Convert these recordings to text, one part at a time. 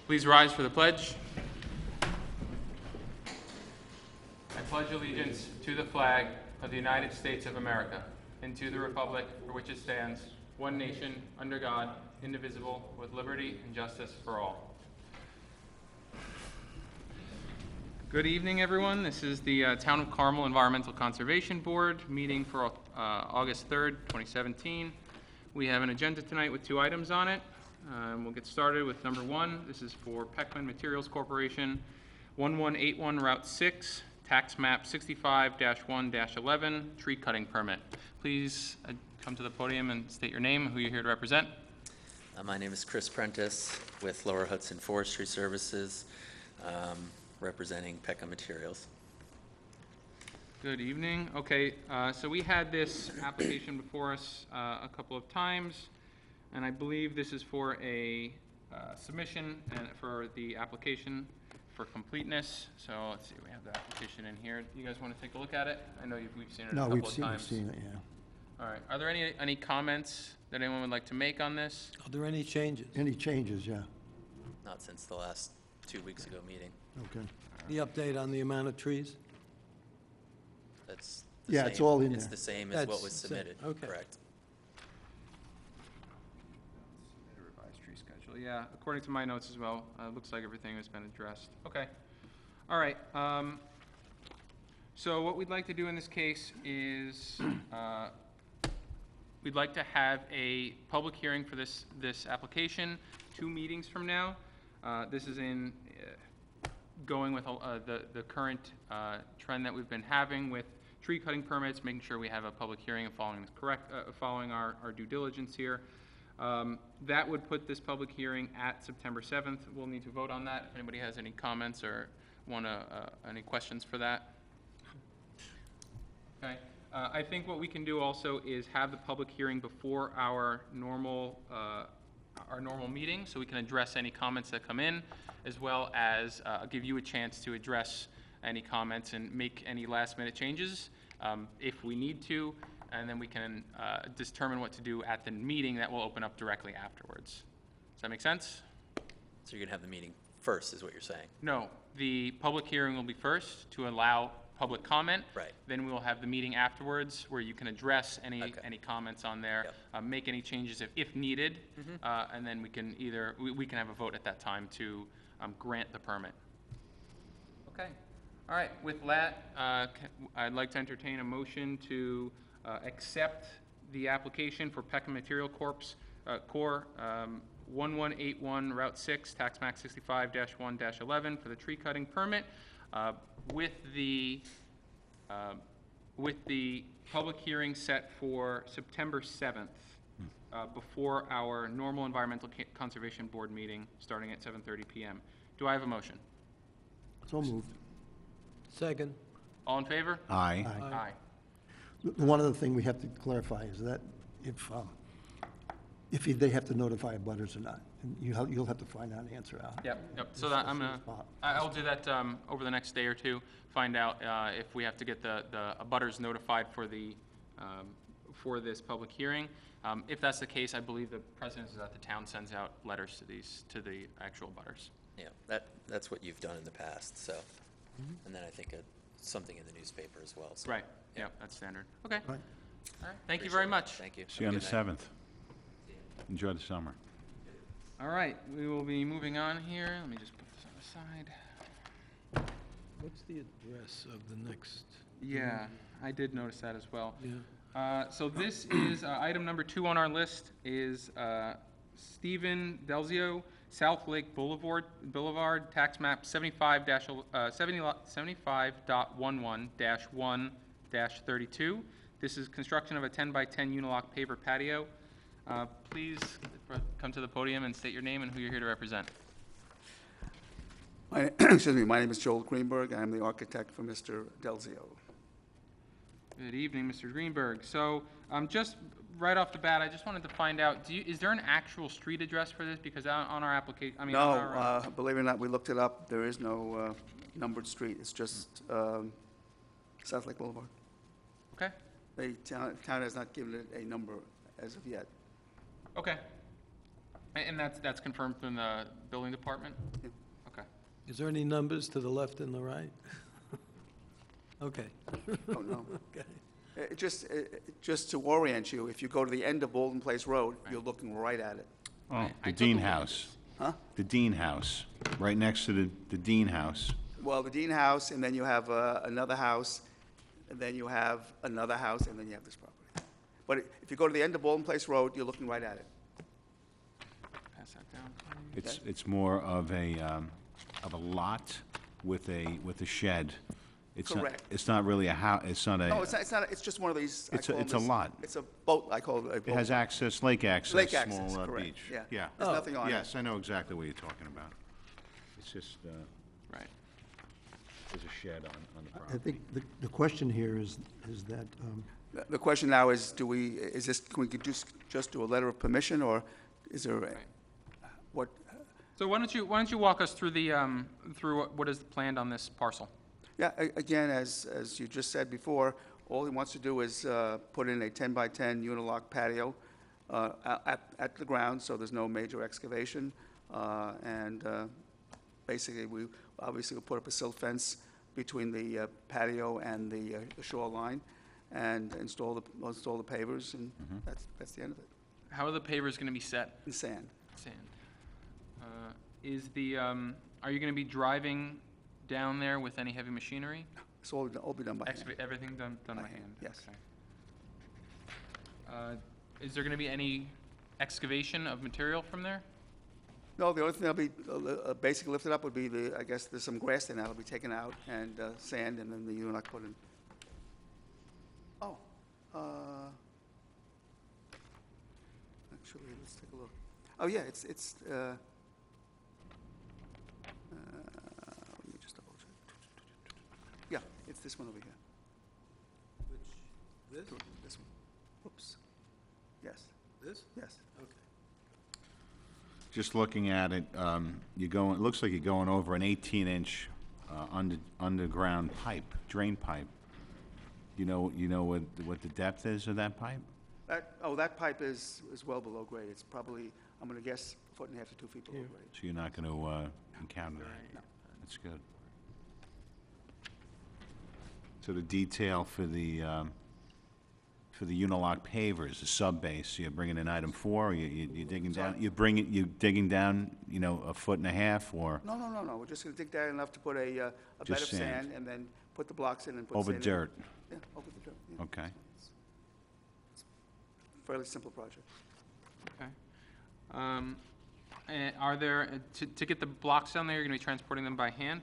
Please rise for the pledge. I pledge allegiance to the flag of the United States of America and to the republic for which it stands, one nation, under God, indivisible, with liberty and justice for all. Good evening, everyone. This is the Town of Carmel Environmental Conservation Board meeting for August 3rd, 2017. We have an agenda tonight with 2 items on it. We'll get started with number 1. This is for Peckman Materials Corporation, 1181 Route 6, tax map 65-1-11, tree cutting permit. Please come to the podium and state your name and who you're here to represent. My name is Chris Prentice with Lower Hudson Forestry Services, representing Peckman Materials. Good evening. Okay, so we had this application before us a couple of times, and I believe this is for a submission and for the application for completeness. So let's see, we have the application in here. You guys want to take a look at it? I know we've seen it a couple of times. No, we've seen it, yeah. All right. Are there any comments that anyone would like to make on this? Are there any changes? Any changes, yeah. Not since the last 2 weeks ago meeting. Okay. The update on the amount of trees? That's the Yeah, same. it's all in It's there. the same as what That's was the same. submitted, Okay. correct? Revised tree schedule. Yeah, according to my notes as well, it looks like everything has been addressed. Okay. All right. So what we'd like to do in this case is we'd like to have a public hearing for this application 2 meetings from now. This is in going with the current trend that we've been having with tree cutting permits, making sure we have a public hearing and following our due diligence here. That would put this public hearing at September 7th. We'll need to vote on that. If anybody has any comments or any questions for that. Okay. I think what we can do also is have the public hearing before our normal meeting, so we can address any comments that come in, as well as give you a chance to address any comments and make any last-minute changes if we need to, and then we can determine what to do at the meeting that will open up directly afterwards. Does that make sense? So you're gonna have the meeting first, is what you're saying? No, the public hearing will be first to allow public comment. Right. Then we will have the meeting afterwards where you can address any comments on there, Yep. make any changes if needed, and then we can we can have a vote at that time to grant the permit. Okay. All right. With that, I'd like to entertain a motion to accept the application for Peckman Material Corp. 1181 Route 6, tax map 65-1-11 for the tree cutting permit, with the public hearing set for September 7th, before our normal Environmental Conservation Board meeting starting at 7:30 p.m. Do I have a motion? So moved. Second. All in favor? Aye. Aye. One other thing we have to clarify is that if they have to notify abutters or not, and you'll have to find that answer out. Yep. So that I'll do that over the next day or two. Find out if we have to get the abutters notified for for this public hearing. If that's the case, I believe the precedent is that the town sends out letters to the actual abutters. Yeah, that's what you've done in the past, so. And then I think something in the newspaper as well. So. Right. Yeah, that's standard. Okay. Right. All right. Thank you very much. Thank you. See you on the Have a good night. 7th. Enjoy the summer. All right. We will be moving on here. Let me just put this on the side. What's the address of the next? Yeah, I did notice that as well. Yeah. So this is item number 2 on our list is Stephen Delzio, South Lake Boulevard, tax map 75.11-1-32. This is construction of a 10-by-10 unilock paver patio. Please come to the podium and state your name and who you're here to represent. Excuse me, my name is Joel Greenberg. I'm the architect for Mr. Delzio. Good evening, Mr. Greenberg. So just right off the bat, I just wanted to find out, is there an actual street address for this? Because on our application, on our, No, believe it or not, we looked it up. There is no numbered street. It's just South Lake Boulevard. Okay. The town has not given it a number as of yet. Okay. And that's confirmed from the building department? Yeah. Okay. Is there any numbers to the left and the right? Okay. Oh, no. Okay. Just to orient you, if you go to the end of Bolton Place Road, you're looking right at it. Oh, I the took Dean a look at House. Huh? The Dean House, right next to the Dean House. Well, the Dean House, and then you have another house, and then you have another house, and then you have this property. But if you go to the end of Bolton Place Road, you're looking right at it. Pass that down, please. It's more of a lot with a shed. It's not- Correct. It's not really a house, it's not No, a, it's not, it's just one of these. I It's a- call them it's a this- lot. It's a boat, I call it a boat. it has access, lake access. Lake access, small, correct, beach. yeah. Yeah. There's nothing on it. Yes, I know exactly what you're talking about. It's just, Right. there's a shed on the I property. think the question here is that, The question now is, can we just do a letter of permission, or is there, what, So why don't you walk us through through what is planned on this parcel? yeah, again, as you just said before, all he wants to do is put in a 10-by-10 unilock patio at the ground, so there's no major excavation. And basically, we obviously will put up a silt fence between the patio and the shoreline, and install the pavers, and that's the end of it. How are the pavers going to be set? And sand. Sand. Are you going to be driving down there with any heavy machinery? It's all be done by hand. Everything done by By hand? hand, yes. Okay. Is there going to be any excavation of material from there? No, the only thing that'll be basically lifted up would be I guess there's some grass there now that'll be taken out, and sand, and then the unilock put in. Oh, actually, let's take a look. Oh, yeah, it's, let me just double check. Yeah, it's this one over here. This? This one. Whoops. Yes, This? yes. Okay. Just looking at it, it looks like you're going over an 18-inch underground pipe, drain pipe. You know what the depth is of that pipe? That pipe is well below grade. It's probably, I'm gonna guess, 1.5 to 2 feet below grade. So you're not going to encounter that? No. That's good. So the detail for the unilock pavers, the sub-base, you're bringing in item 4, or you're digging down, Sorry? you're digging down, 1.5 foot, or No, we're just gonna dig down enough to put a bed of Just sand, sand. and then put the blocks in and put over sand in. dirt? Yeah, over the dirt, yeah. Okay. Fairly simple project. Okay. And are there, to get the blocks down there, you're going to be transporting them by hand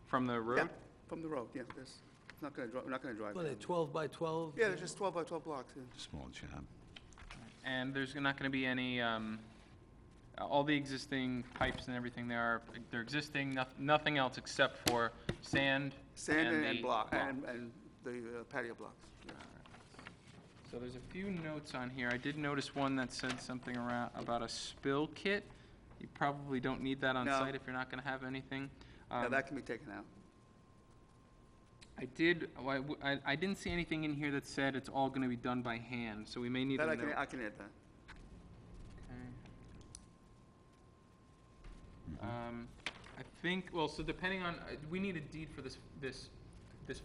from the road? Yeah, from the road, yeah, we're not gonna drive What, are they down. 12 by 12? Yeah, they're just 12 by 12 blocks, yeah. Small job. And there's not going to be any, all the existing pipes and everything there, they're existing, nothing else except for sand? Sand and the block, and the patio blocks. yeah. So there's a few notes on here. I did notice one that said something about a spill kit. You probably don't need that on No. site if you're not going to have anything. Yeah, that can be taken out. I didn't see anything in here that said it's all going to be done by hand, so we may need That a I note. can add that. Okay. I think, well, so depending on, we need a deed for this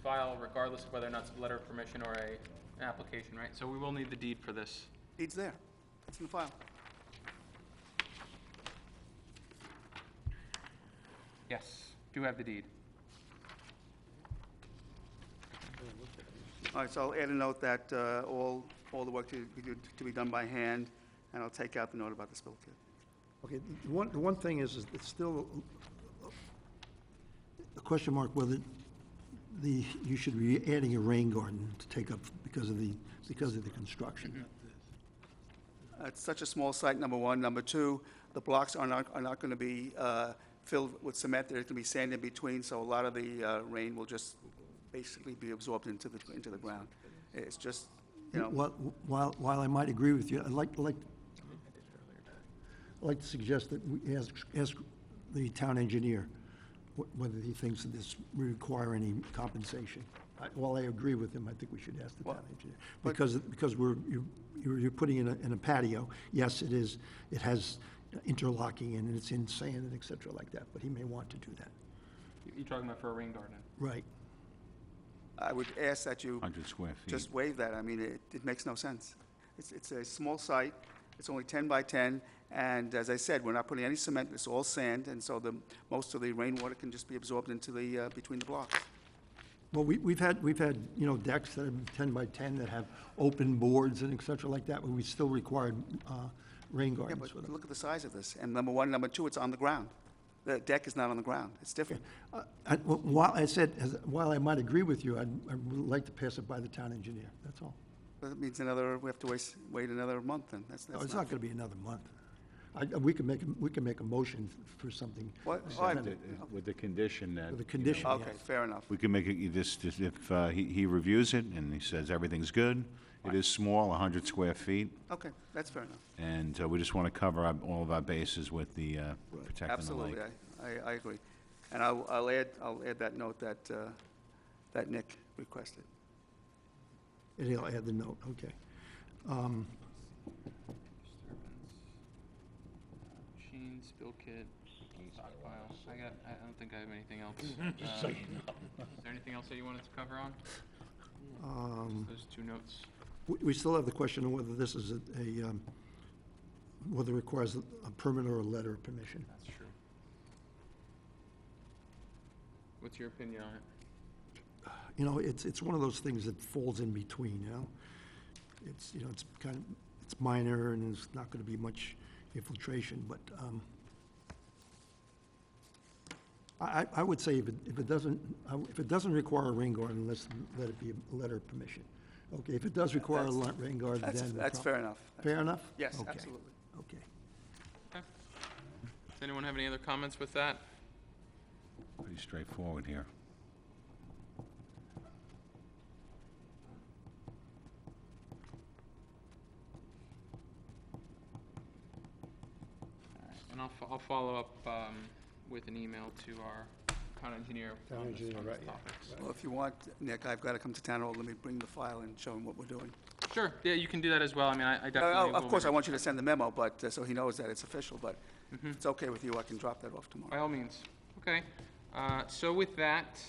file regardless of whether or not it's a letter of permission or an application, right? So we will need the deed for this. Deed's there, it's in the file. Yes, do have the deed. All right, so I'll add a note that all the work to be done by hand, and I'll take out the note about the spill kit. okay, the one thing is it's still a question mark whether you should be adding a rain garden to take up because of the construction. It's such a small site, number one. Number two, the blocks are not going to be filled with cement. There's going to be sand in between, so a lot of the rain will just basically be absorbed into the ground. It's just, While I might agree with you, I'd like to suggest that we ask the town engineer whether he thinks that this will require any compensation. While I agree with him, I think we should ask the town engineer. Because you're putting in a patio, yes, it has interlocking and it's in sand and et cetera like that, but he may want to do that. You're talking about for a rain garden? Right. I would ask that you 100 square feet. just waive that. I mean, it makes no sense. It's a small site, it's only 10 by 10, and as I said, we're not putting any cement, it's all sand, and so most of the rainwater can just be absorbed into between the blocks. Well, we've had, you know, decks that are 10 by 10 that have open boards and et cetera like that, but we still required rain Yeah, gardens but for them. look at the size of this, and number one, number two, it's on the ground. The deck is not on the ground, it's different. While I might agree with you, I would like to pass it by the town engineer, that's all. That means we have to wait another month, then. That's No, it's not gonna be another month. We can make a motion for something. What? with Oh, I- the- With the condition that. With the condition, Okay, yes. fair enough. We can make it, if he reviews it and he says everything's good, it is small, 100 square feet, Okay, that's fair enough. and we just want to cover all of our bases with the protecting the Absolutely, lake. I agree. And I'll add that note that Nick requested. And he'll add the note, okay. Machine, spill kit, stockpile. I don't think I have anything else. Is there anything else that you wanted to cover on? Those two notes. We still have the question of whether this is whether it requires a permit or a letter of permission. That's true. What's your opinion on it? You know, it's one of those things that falls in between, you know? It's, you know, it's minor and there's not gonna be much infiltration, but, I would say if it doesn't require a rain garden, let it be a letter of permission. Okay, if it does require a rain garden, then. That's fair enough. Fair enough? Yes, Okay, absolutely. Okay. Okay. Does anyone have any other comments with that? Pretty straightforward here. And I'll follow up with an email to our town engineer on this topic. Well, if you want, Nick, I've got to come to town hall, let me bring the file and show him what we're doing. Sure, yeah, you can do that as well. I mean, I definitely will. Of course, I want you to send the memo, but, so he knows that it's official, but if it's okay with you, I can drop that off By tomorrow. all means. Okay. So with that,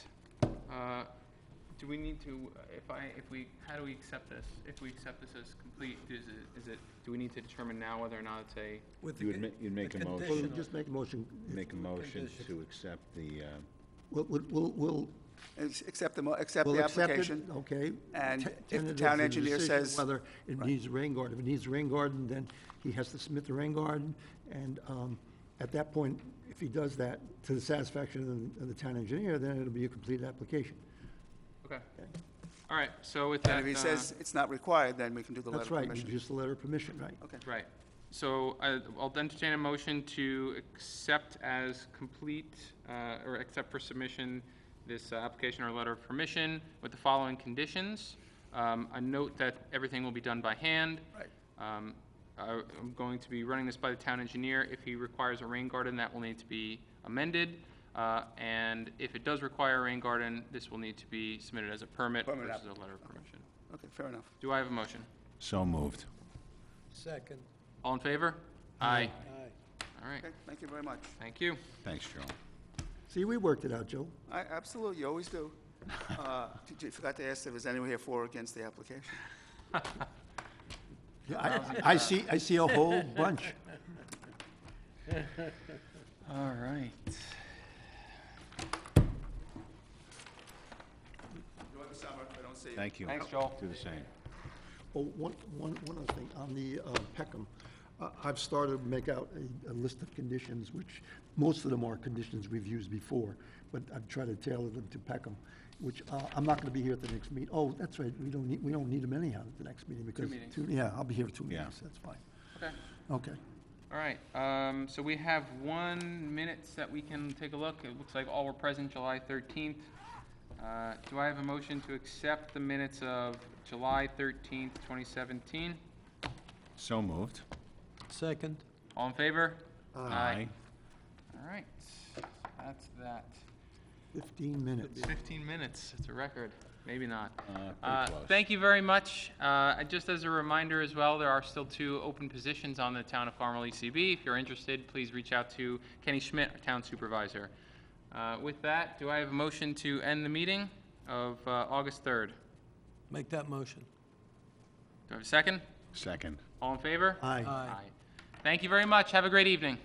do we need to, how do we accept this? If we accept this as complete, do we need to determine now whether or not it's a, You'd make a Well, motion, we'll just make a motion. to accept the, We'll Accept the We'll accept it, application. okay. And Te- if the tentative town for engineer decision says- Whether it needs a rain garden. If it needs a rain garden, then he has to submit the rain garden, and at that point, if he does that to the satisfaction of the town engineer, then it'll be a completed application. okay. All right, so with that. And if he says it's not required, then we can do the letter That's of right, permission. just a letter of permission, right? Okay. Right. So I'll entertain a motion to accept as complete, or accept for submission, this application or letter of permission with the following conditions. A note that everything will be done by hand. Right. I'm going to be running this by the town engineer. If he requires a rain garden, that will need to be amended. And if it does require a rain garden, this will need to be submitted as a permit Permit versus a letter of permission. Okay, fair enough. Do I have a motion? so moved. Second. All in favor? Aye. Aye. All right, Okay, thank you very much. thank you. Thanks, Joe. See, we worked it out, Joe. Absolutely, you always do. You forgot to ask if there's anyone here for or against the application. Yeah, I see a whole bunch. All right. Enjoy the summer, if I don't see you. Thank you. Thanks, Joel. Do the same. Oh, one other thing, on the Peckham, I've started to make out a list of conditions, which, most of them are conditions we've used before, but I've tried to tailor them to Peckham, which, I'm not gonna be here at the next meeting. Oh, that's right, we don't need them anyhow at the next meeting, because. meetings. Yeah, I'll be here for 2 Yeah. meetings, that's fine. Okay. Okay. All right, so we have 1 minute that we can take a look. It looks like all were present July 13th. Do I have a motion to accept the minutes of July 13th, 2017? So moved. Second. All in favor? Aye. All right, that's that. 15 minutes. 15 minutes, it's a record, maybe not. Pretty close. Thank you very much. Just as a reminder as well, there are still 2 open positions on the Town of Carmel ECB. If you're interested, please reach out to Kenny Schmidt, our Town Supervisor. With that, do I have a motion to end the meeting of August 3rd? Do Make that motion. I have a second? Second. All in favor? Aye. Aye. Thank you very much. Have a great evening.